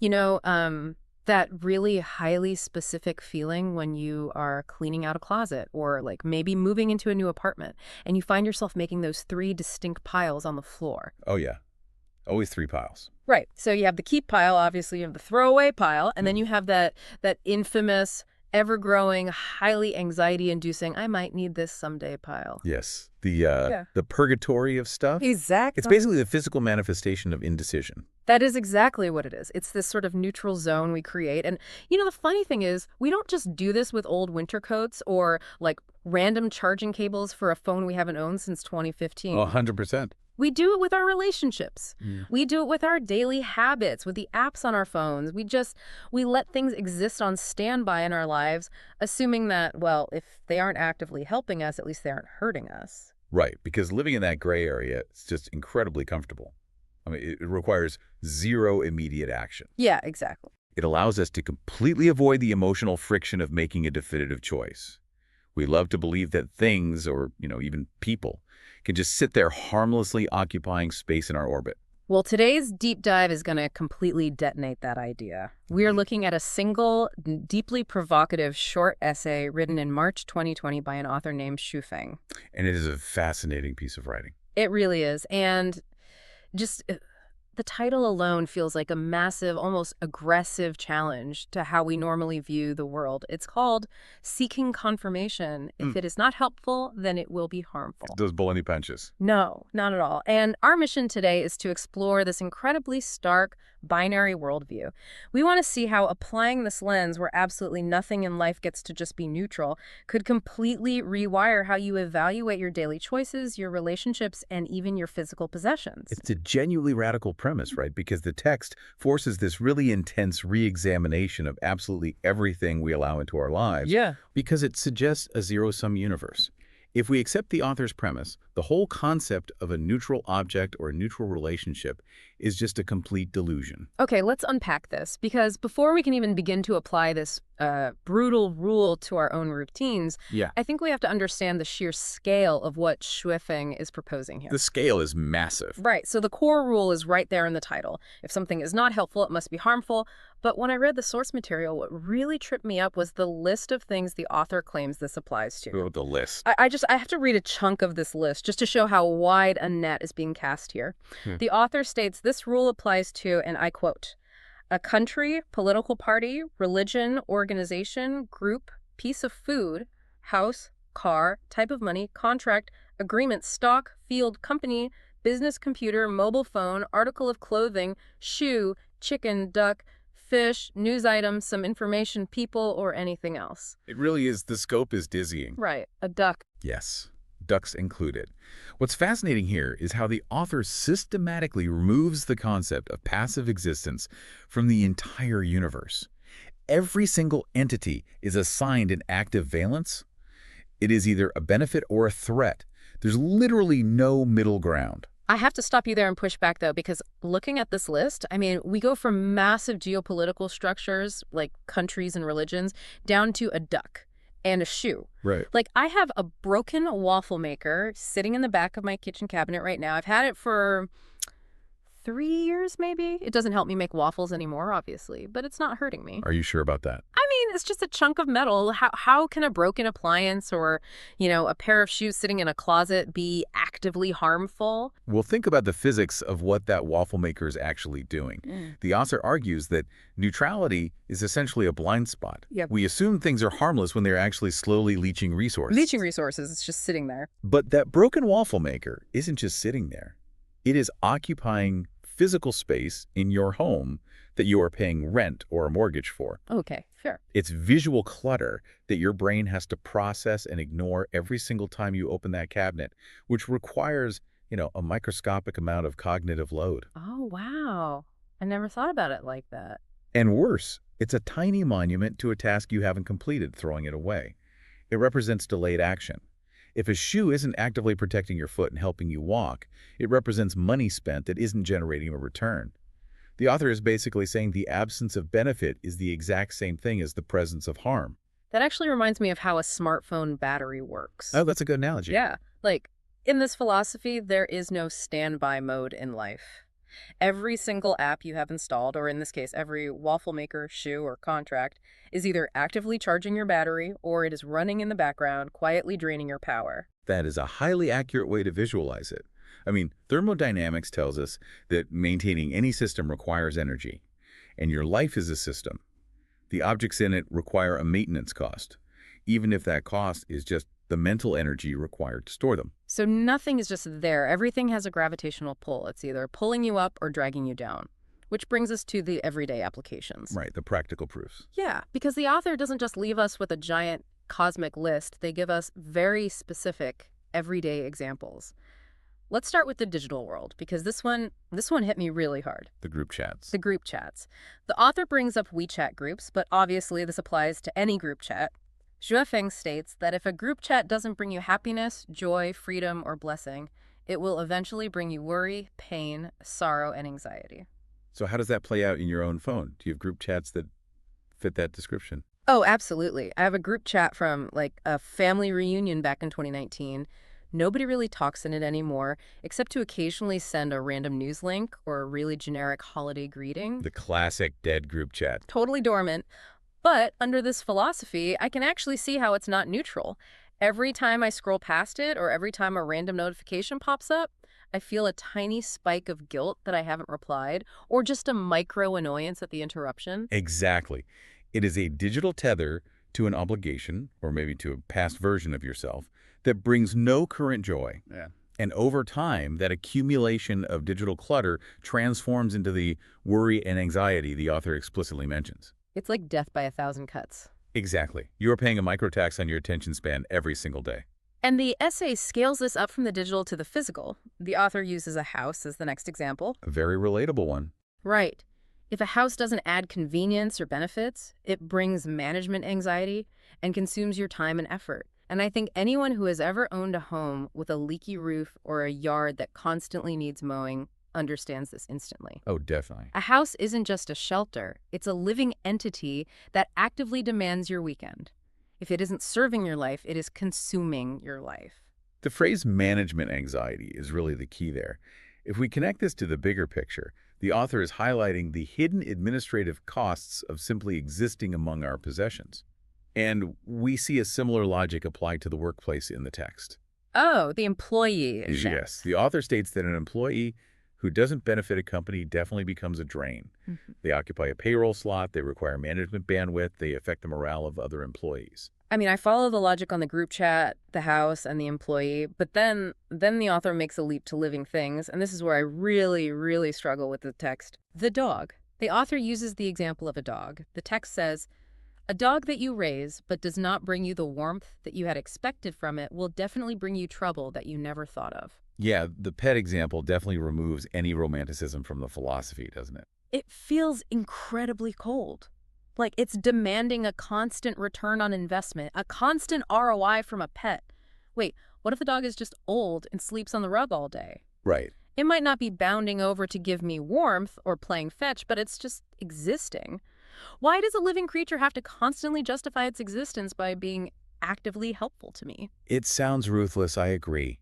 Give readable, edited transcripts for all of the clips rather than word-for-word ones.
You know, that really highly specific feeling when you are cleaning out a closet or like maybe moving into a new apartment and you find yourself making those three distinct piles on the floor. Oh, yeah. Always 3 piles. Right. So you have the keep pile, obviously you have the throwaway pile, and then you have that infamous, ever-growing, highly anxiety-inducing, I might need this someday pile. Yes. Yeah. The purgatory of stuff. Exactly. It's basically the physical manifestation of indecision. That is exactly what it is. It's this sort of neutral zone we create. And, you know, the funny thing is, we don't just do this with old winter coats or, like, random charging cables for a phone we haven't owned since 2015. Oh, 100%. We do it with our relationships. Yeah. We do it with our daily habits, with the apps on our phones. We let things exist on standby in our lives, assuming that, well, if they aren't actively helping us, at least they aren't hurting us. Right, because living in that gray area is just incredibly comfortable. I mean, it requires zero immediate action. Yeah, exactly. It allows us to completely avoid the emotional friction of making a definitive choice. We love to believe that things, or, even people, can just sit there harmlessly occupying space in our orbit. Well, today's deep dive is going to completely detonate that idea. We are looking at a single, deeply provocative short essay written in March 2020 by an author named Xu Feng. And it is a fascinating piece of writing. It really is. And just the title alone feels like a massive, almost aggressive challenge to how we normally view the world. It's called Seeking Confirmation. If it is not helpful, then it will be harmful. Those Bologna punches. No, not at all. And our mission today is to explore this incredibly stark, binary worldview. We want to see how applying this lens, where absolutely nothing in life gets to just be neutral, could completely rewire how you evaluate your daily choices, your relationships, and even your physical possessions. It's a genuinely radical premise, right? Because the text forces this really intense re-examination of absolutely everything we allow into our lives. Yeah. Because it suggests a zero-sum universe. If we accept the author's premise, the whole concept of a neutral object or a neutral relationship is just a complete delusion. Okay, let's unpack this, because before we can even begin to apply this brutal rule to our own routines, I think we have to understand the sheer scale of what Xu Feng is proposing here. The scale is massive. Right, so the core rule is right there in the title. If something is not helpful, it must be harmful. But when I read the source material, what really tripped me up was the list of things the author claims this applies to. Oh, the list. I have to read a chunk of this list just to show how wide a net is being cast here. The author states this rule applies to, and I quote, a country, political party, religion, organization, group, piece of food, house, car, type of money, contract, agreement, stock, field, company, business computer, mobile phone, article of clothing, shoe, chicken, duck, fish, news item, some information, people, or anything else. It really is. The scope is dizzying. Right. A duck. Yes. Ducks included. What's fascinating here is how the author systematically removes the concept of passive existence from the entire universe. Every single entity is assigned an active valence. It is either a benefit or a threat. There's literally no middle ground. I have to stop you there and push back, though, because looking at this list, I mean, we go from massive geopolitical structures, like countries and religions, down to a duck and a shoe. Right. Like, I have a broken waffle maker sitting in the back of my kitchen cabinet right now. I've had it for 3 years, maybe. It doesn't help me make waffles anymore, obviously, but it's not hurting me. Are you sure about that? I mean, it's just a chunk of metal. How can a broken appliance or, a pair of shoes sitting in a closet be actively harmful? Well, think about the physics of what that waffle maker is actually doing. The author argues that neutrality is essentially a blind spot. Yep. We assume things are harmless when they're actually slowly leaching resources. Leaching resources, it's just sitting there. But that broken waffle maker isn't just sitting there. It is occupying physical space in your home that you are paying rent or a mortgage for. Okay, fair. It's visual clutter that your brain has to process and ignore every single time you open that cabinet, which requires, a microscopic amount of cognitive load. Oh, wow. I never thought about it like that. And worse, it's a tiny monument to a task you haven't completed, throwing it away. It represents delayed action. If a shoe isn't actively protecting your foot and helping you walk, it represents money spent that isn't generating a return. The author is basically saying the absence of benefit is the exact same thing as the presence of harm. That actually reminds me of how a smartphone battery works. Oh, that's a good analogy. Yeah. Like, in this philosophy, there is no standby mode in life. Every single app you have installed, or in this case, every waffle maker, shoe, or contract, is either actively charging your battery or it is running in the background, quietly draining your power. That is a highly accurate way to visualize it. I mean, thermodynamics tells us that maintaining any system requires energy, and your life is a system. The objects in it require a maintenance cost, even if that cost is just the mental energy required to store them. So nothing is just there. Everything has a gravitational pull. It's either pulling you up or dragging you down, which brings us to the everyday applications. Right, the practical proofs. Yeah, because the author doesn't just leave us with a giant cosmic list. They give us very specific everyday examples. Let's start with the digital world, because this one hit me really hard. The group chats. The group chats. The author brings up WeChat groups, but obviously this applies to any group chat. Feng states that if a group chat doesn't bring you happiness, joy, freedom, or blessing, it will eventually bring you worry, pain, sorrow, and anxiety. So how does that play out in your own phone? Do you have group chats that fit that description? Oh, absolutely. I have a group chat from like a family reunion back in 2019. Nobody really talks in it anymore, except to occasionally send a random news link or a really generic holiday greeting. The classic dead group chat. Totally dormant. But under this philosophy, I can actually see how it's not neutral. Every time I scroll past it or every time a random notification pops up, I feel a tiny spike of guilt that I haven't replied, or just a micro annoyance at the interruption. Exactly. It is a digital tether to an obligation, or maybe to a past version of yourself, that brings no current joy. Yeah. And over time, that accumulation of digital clutter transforms into the worry and anxiety the author explicitly mentions. It's like death by 1,000 cuts. Exactly. You are paying a microtax on your attention span every single day. And the essay scales this up from the digital to the physical. The author uses a house as the next example. A very relatable one. Right. If a house doesn't add convenience or benefits, it brings management anxiety and consumes your time and effort. And I think anyone who has ever owned a home with a leaky roof or a yard that constantly needs mowing understands this instantly. Oh, definitely. A house isn't just a shelter. It's a living entity that actively demands your weekend. If it isn't serving your life, it is consuming your life. The phrase management anxiety is really the key there. If we connect this to the bigger picture, the author is highlighting the hidden administrative costs of simply existing among our possessions. And we see a similar logic applied to the workplace in the text. Oh, the employee is Yes, next. the author states that an employee who doesn't benefit a company definitely becomes a drain. They occupy a payroll slot, they require management bandwidth, they affect the morale of other employees. I mean, I follow the logic on the group chat, the house, and the employee, but then the author makes a leap to living things, and this is where I really, really struggle with the text. The dog. The author uses the example of a dog. The text says, "A dog that you raise but does not bring you the warmth that you had expected from it will definitely bring you trouble that you never thought of." Yeah, the pet example definitely removes any romanticism from the philosophy, doesn't it? It feels incredibly cold. Like it's demanding a constant return on investment, a constant ROI from a pet. Wait, what if the dog is just old and sleeps on the rug all day? Right. It might not be bounding over to give me warmth or playing fetch, but it's just existing. Why does a living creature have to constantly justify its existence by being actively helpful to me? It sounds ruthless, I agree.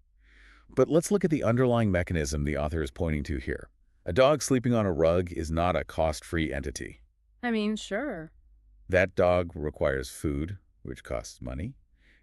But let's look at the underlying mechanism the author is pointing to here. A dog sleeping on a rug is not a cost-free entity. I mean, sure. That dog requires food, which costs money.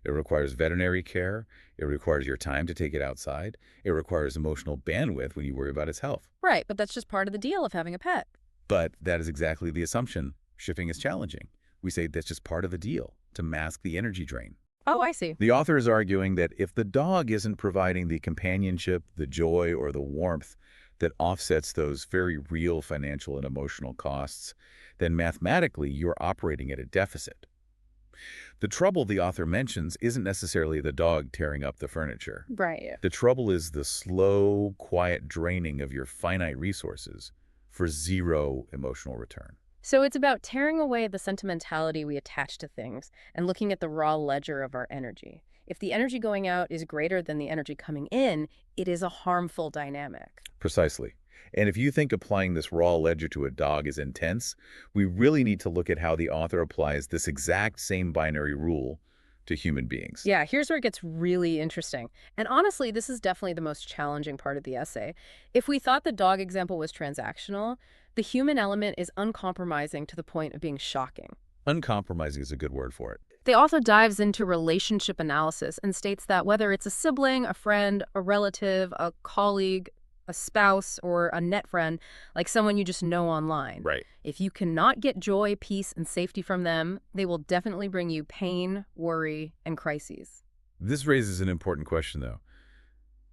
It requires veterinary care. It requires your time to take it outside. It requires emotional bandwidth when you worry about its health. Right, but that's just part of the deal of having a pet. But that is exactly the assumption. Shipping is challenging. We say that's just part of the deal, to mask the energy drain. Oh, I see. The author is arguing that if the dog isn't providing the companionship, the joy, or the warmth that offsets those very real financial and emotional costs, then mathematically you're operating at a deficit. The trouble the author mentions isn't necessarily the dog tearing up the furniture. Right. The trouble is the slow, quiet draining of your finite resources for zero emotional return. So it's about tearing away the sentimentality we attach to things and looking at the raw ledger of our energy. If the energy going out is greater than the energy coming in, it is a harmful dynamic. Precisely. And if you think applying this raw ledger to a dog is intense, we really need to look at how the author applies this exact same binary rule to human beings. Yeah, here's where it gets really interesting. And honestly, this is definitely the most challenging part of the essay. If we thought the dog example was transactional, the human element is uncompromising to the point of being shocking. Uncompromising is a good word for it. The author dives into relationship analysis and states that whether it's a sibling, a friend, a relative, a colleague, a spouse, or a net friend, like someone you just know online, Right. if you cannot get joy, peace, and safety from them, they will definitely bring you pain, worry, and crises. This raises an important question, though.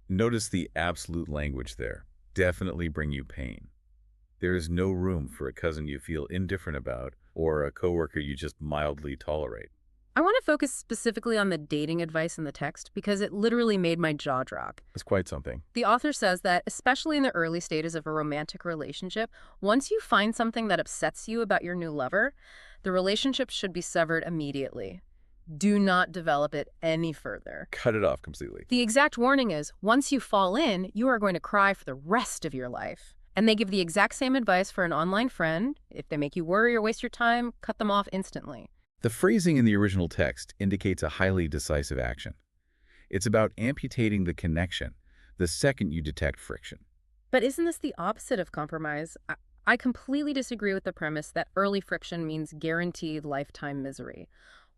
Notice the absolute language there. Definitely bring you pain. There is no room for a cousin you feel indifferent about or a coworker you just mildly tolerate. I want to focus specifically on the dating advice in the text because it literally made my jaw drop. It's quite something. The author says that, especially in the early stages of a romantic relationship, once you find something that upsets you about your new lover, the relationship should be severed immediately. Do not develop it any further. Cut it off completely. The exact warning is, once you fall in, you are going to cry for the rest of your life. And they give the exact same advice for an online friend. If they make you worry or waste your time, cut them off instantly. The phrasing in the original text indicates a highly decisive action. It's about amputating the connection the second you detect friction. But isn't this the opposite of compromise? I completely disagree with the premise that early friction means guaranteed lifetime misery.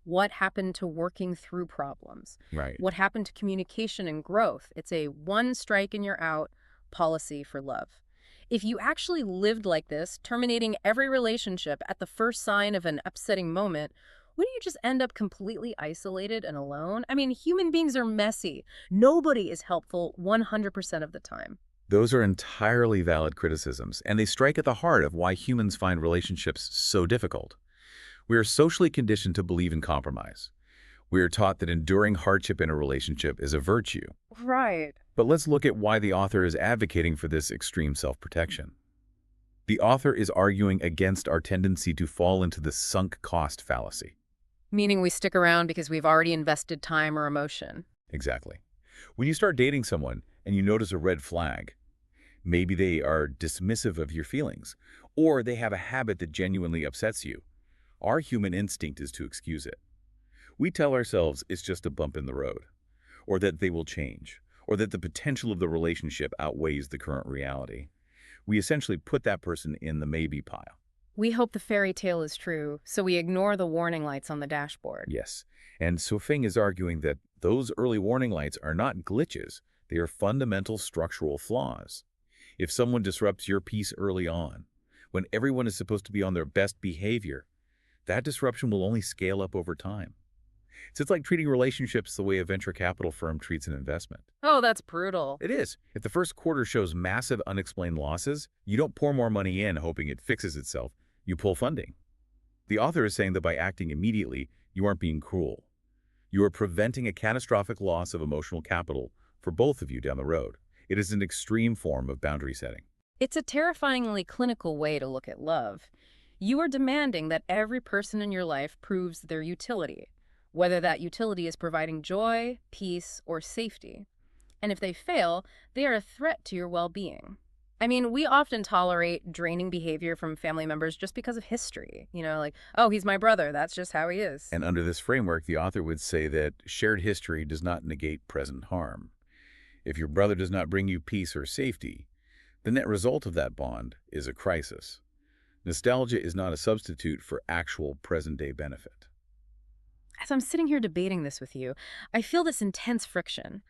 What happened to working through problems? Right. What happened to communication and growth? It's a one strike and you're out policy for love. If you actually lived like this, terminating every relationship at the first sign of an upsetting moment, wouldn't you just end up completely isolated and alone? I mean, human beings are messy. Nobody is helpful 100% of the time. Those are entirely valid criticisms, and they strike at the heart of why humans find relationships so difficult. We are socially conditioned to believe in compromise. We are taught that enduring hardship in a relationship is a virtue. Right. But let's look at why the author is advocating for this extreme self-protection. The author is arguing against our tendency to fall into the sunk cost fallacy. Meaning we stick around because we've already invested time or emotion. Exactly. When you start dating someone and you notice a red flag, maybe they are dismissive of your feelings, or they have a habit that genuinely upsets you, our human instinct is to excuse it. We tell ourselves it's just a bump in the road, or that they will change, or that the potential of the relationship outweighs the current reality. We essentially put that person in the maybe pile. We hope the fairy tale is true, so we ignore the warning lights on the dashboard. Yes, and Sofeng is arguing that those early warning lights are not glitches, they are fundamental structural flaws. If someone disrupts your peace early on, when everyone is supposed to be on their best behavior, that disruption will only scale up over time. So it's like treating relationships the way a venture capital firm treats an investment. Oh, that's brutal. It is. If the first quarter shows massive unexplained losses, you don't pour more money in hoping it fixes itself. You pull funding. The author is saying that by acting immediately, you aren't being cruel. You are preventing a catastrophic loss of emotional capital for both of you down the road. It is an extreme form of boundary setting. It's a terrifyingly clinical way to look at love. You are demanding that every person in your life proves their utility, whether that utility is providing joy, peace, or safety. And if they fail, they are a threat to your well-being. I mean, we often tolerate draining behavior from family members just because of history. You know, like, oh, he's my brother, that's just how he is. And under this framework, the author would say that shared history does not negate present harm. If your brother does not bring you peace or safety, the net result of that bond is a crisis. Nostalgia is not a substitute for actual present-day benefit. As I'm sitting here debating this with you, I feel this intense friction.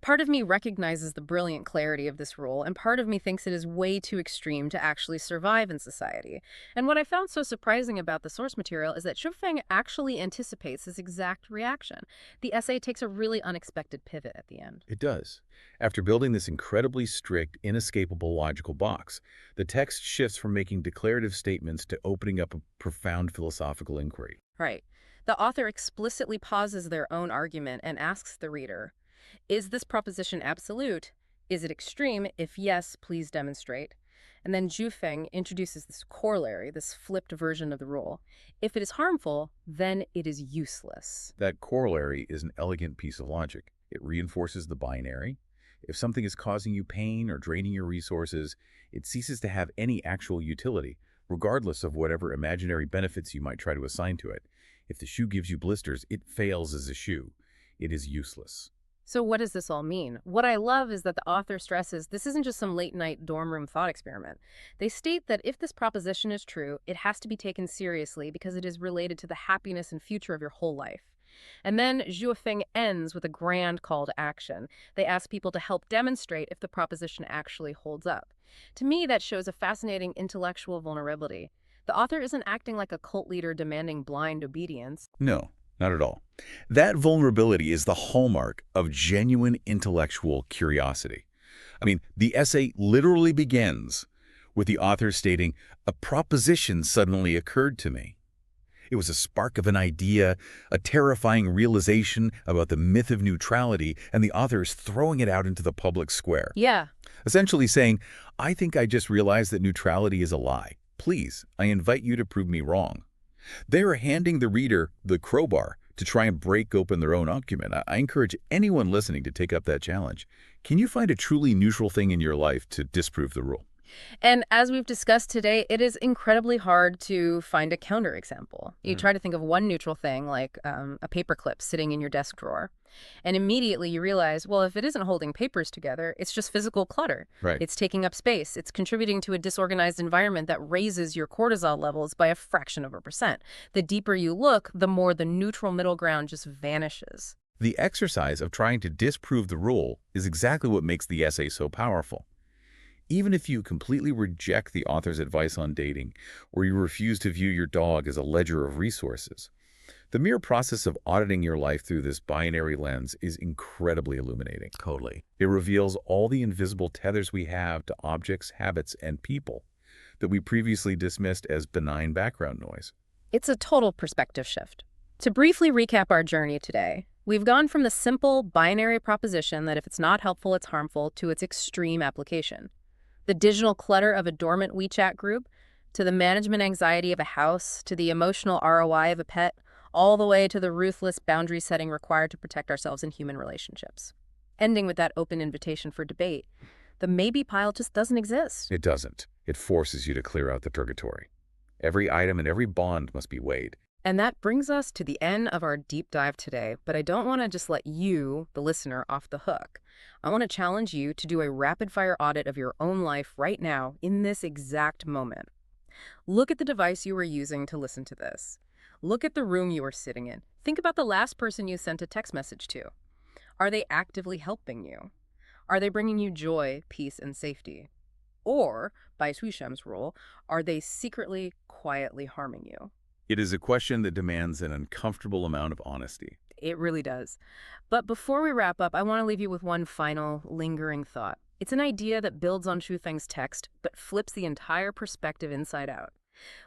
Part of me recognizes the brilliant clarity of this rule, and part of me thinks it is way too extreme to actually survive in society. And what I found so surprising about the source material is that Shufeng actually anticipates this exact reaction. The essay takes a really unexpected pivot at the end. It does. After building this incredibly strict, inescapable logical box, the text shifts from making declarative statements to opening up a profound philosophical inquiry. Right. The author explicitly pauses their own argument and asks the reader, is this proposition absolute? Is it extreme? If yes, please demonstrate. And then Zhu introduces this corollary, this flipped version of the rule. If it is harmful, then it is useless. That corollary is an elegant piece of logic. It reinforces the binary. If something is causing you pain or draining your resources, it ceases to have any actual utility, regardless of whatever imaginary benefits you might try to assign to it. If the shoe gives you blisters, it fails as a shoe. It is useless. So what does this all mean? What I love is that the author stresses this isn't just some late-night dorm room thought experiment. They state that if this proposition is true, it has to be taken seriously because it is related to the happiness and future of your whole life. And then Zhuofeng ends with a grand call to action. They ask people to help demonstrate if the proposition actually holds up. To me, that shows a fascinating intellectual vulnerability. The author isn't acting like a cult leader demanding blind obedience. No, not at all. That vulnerability is the hallmark of genuine intellectual curiosity. I mean, the essay literally begins with the author stating, "A proposition suddenly occurred to me." It was a spark of an idea, a terrifying realization about the myth of neutrality, and the author is throwing it out into the public square. Yeah. Essentially saying, I think I just realized that neutrality is a lie. Please, I invite you to prove me wrong. They are handing the reader the crowbar to try and break open their own argument. I encourage anyone listening to take up that challenge. Can you find a truly neutral thing in your life to disprove the rule? And as we've discussed today, it is incredibly hard to find a counterexample. You try to think of one neutral thing, like a paperclip sitting in your desk drawer, and immediately you realize, well, if it isn't holding papers together, it's just physical clutter. Right. It's taking up space. It's contributing to a disorganized environment that raises your cortisol levels by a fraction of a percent. The deeper you look, the more the neutral middle ground just vanishes. The exercise of trying to disprove the rule is exactly what makes the essay so powerful. Even if you completely reject the author's advice on dating, or you refuse to view your dog as a ledger of resources, the mere process of auditing your life through this binary lens is incredibly illuminating. Totally. It reveals all the invisible tethers we have to objects, habits, and people that we previously dismissed as benign background noise. It's a total perspective shift. To briefly recap our journey today, we've gone from the simple binary proposition that if it's not helpful, it's harmful, to its extreme application. The digital clutter of a dormant WeChat group, to the management anxiety of a house, to the emotional ROI of a pet, all the way to the ruthless boundary setting required to protect ourselves in human relationships. Ending with that open invitation for debate. The maybe pile just doesn't exist. It doesn't. It forces you to clear out the purgatory. Every item and every bond must be weighed. And that brings us to the end of our deep dive today, but I don't want to just let you, the listener, off the hook. I want to challenge you to do a rapid-fire audit of your own life right now, in this exact moment. Look at the device you were using to listen to this. Look at the room you were sitting in. Think about the last person you sent a text message to. Are they actively helping you? Are they bringing you joy, peace, and safety? Or, by Shuishem's rule, are they secretly, quietly harming you? It is a question that demands an uncomfortable amount of honesty. It really does. But before we wrap up, I want to leave you with one final, lingering thought. It's an idea that builds on Shuifeng's text, but flips the entire perspective inside out.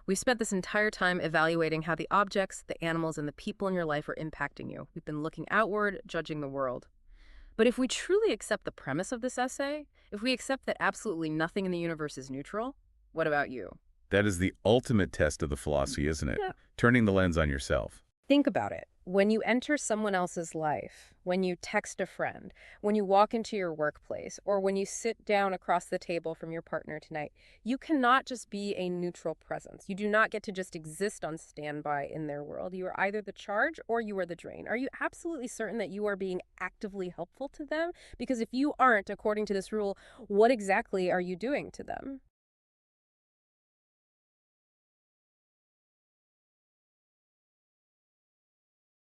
We've spent this entire time evaluating how the objects, the animals, and the people in your life are impacting you. We've been looking outward, judging the world. But if we truly accept the premise of this essay, if we accept that absolutely nothing in the universe is neutral, what about you? That is the ultimate test of the philosophy, isn't it? Yeah. Turning the lens on yourself. Think about it. When you enter someone else's life, when you text a friend, when you walk into your workplace, or when you sit down across the table from your partner tonight, you cannot just be a neutral presence. You do not get to just exist on standby in their world. You are either the charge or you are the drain. Are you absolutely certain that you are being actively helpful to them? Because if you aren't, according to this rule, what exactly are you doing to them?